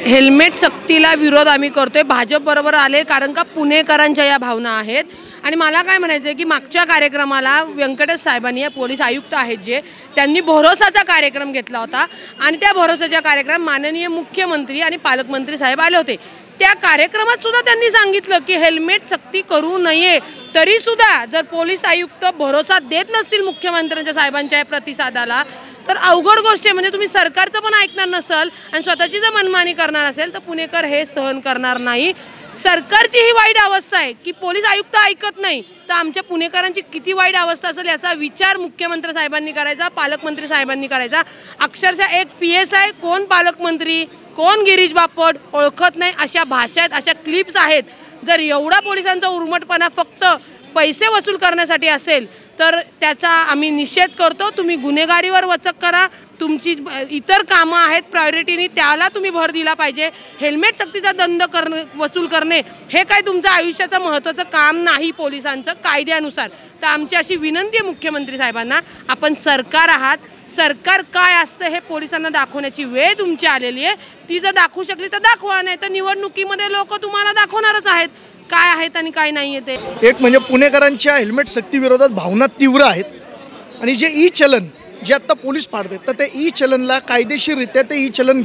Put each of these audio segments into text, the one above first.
Helmet सक्तीला विरोध आम्ही करतोय, भाजप बरोबर आले कारण का पुणेकरांच्या या भावना आहेत। आणि मला काय म्हणायचं आहे की मागच्या कार्यक्रमाला व्यंकटेश साहेबांनी, पोलीस आयुक्त आहेत जे, त्यांनी भरोसाचा कार्यक्रम घेतला होता आणि त्या भरोसाच्या कार्यक्रम माननीय मुख्यमंत्री आणि पालकमंत्री साहेब आले होते। त्या कार्यक्रमात सुद्धा त्यांनी सांगितलं की हेल्मेट सक्ती करू नये। तरी सुद्धा जर पोलीस आयुक्त भरोसा देत नसतील मुख्यमंत्र्यांच्या साहेबांच्या प्रतिसादाला तर अवघड गोष्ट आहे। म्हणजे तुम्ही सरकारचं पण ऐकणार नसाल आणि स्वतःची जर मनमानी करणार असेल तर पुणेकर हे सहन करणार नाही। सरकारची ही वाईट अवस्था आहे की पोलीस आयुक्त ऐकत नाही, तर आमच्या पुणेकरांची किती वाईट अवस्था असेल याचा विचार मुख्यमंत्री साहेबांनी करायचा, पालकमंत्री साहेबांनी करायचा। अक्षरशः एक PSI कोण पालकमंत्री कोण गिरीश बापट ओळखत नाही अशा भाषा आहेत, अशा क्लिप्स आहेत। जर एवढा पोलिसांचा उर्मटपणा फक्त पैसे वसूल करण्यासाठी असेल तर त्याचा आम्ही निषेध करतो। तुम्ही गुन्हेगारीवर वचक करा, तुमची इतर कामं आहेत प्रायोरिटीनी त्याला तुम्ही भर दिला पाहिजे। हेल्मेट सक्तीचा दंड वसूल करणे हे काय तुमचं आयुष्याचं महत्त्वाचं काम नाही पोलिसांचं कायद्यानुसार। तर आमची अशी विनंती आहे मुख्यमंत्री साहेबांना, आपण सरकार आहात, सरकार काय असतं हे पोलिसांना दाखवण्याची वेळ तुमची आलेली आहे। ती जर दाखवू शकली तर दाखवा, नाही तर निवडणुकीमध्ये लोक तुम्हाला दाखवणारच आहेत काय आहेत आणि काय नाही आहे ते। एक म्हणजे पुणेकरांच्या हेल्मेट सक्ती विरोधात भावना तीव्र आहेत आणि जे ई चलन जे आता पोलीस फाडतात तर ते ई चलनला कायदेशीररित्या ते ई चलन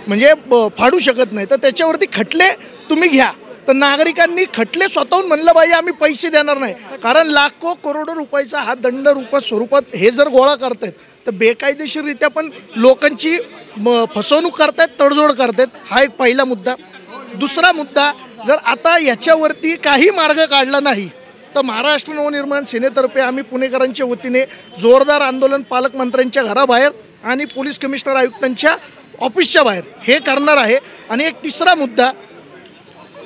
म्हणजे फाडू शकत नाही, तर त्याच्यावरती खटले तुम्ही घ्या। तर नागरिकांनी खटले स्वतःहून म्हणलं पाहिजे आम्ही पैसे देणार नाही, कारण लाखो करोडो रुपयाचा हा दंड स्वरूपात हे जर गोळा करतायत तर बेकायदेशीररित्या पण लोकांची फसवणूक करतायत, तडजोड करतायत। हा एक पहिला मुद्दा। दुसरा मुद्दा, जर आता याच्यावरती काही मार्ग काढला नाही तर महाराष्ट्र नवनिर्माण सेनेतर्फे आम्ही पुणेकरांच्या वतीने जोरदार आंदोलन पालकमंत्र्यांच्या घराबाहेर आणि पोलीस कमिशनर आयुक्तांच्या ऑफिसच्या बाहेर हे करणार आहे। आणि एक तिसरा मुद्दा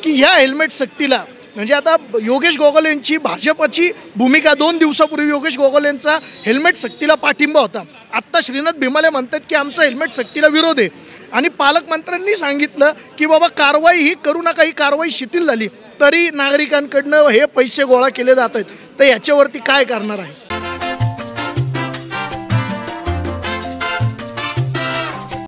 की ह्या हेल्मेट सक्तीला म्हणजे आता योगेश गोगोले यांची भाजपची भूमिका 2 दिवसापूर्वी योगेश गोगोले यांचा हेल्मेट सक्तीला पाठिंबा होता। आत्ता श्रीनाथ भीमाले म्हणतात की आमचा हेल्मेट सक्तीला विरोध आहे आणि पालकमंत्र्यांनी सांगितलं की बाबा कारवाई ही करू नका, ही कारवाई शिथिल झाली तरी नागरिकांकडनं हे पैसे गोळा केले जात आहेत, तर याच्यावरती काय करणार आहे?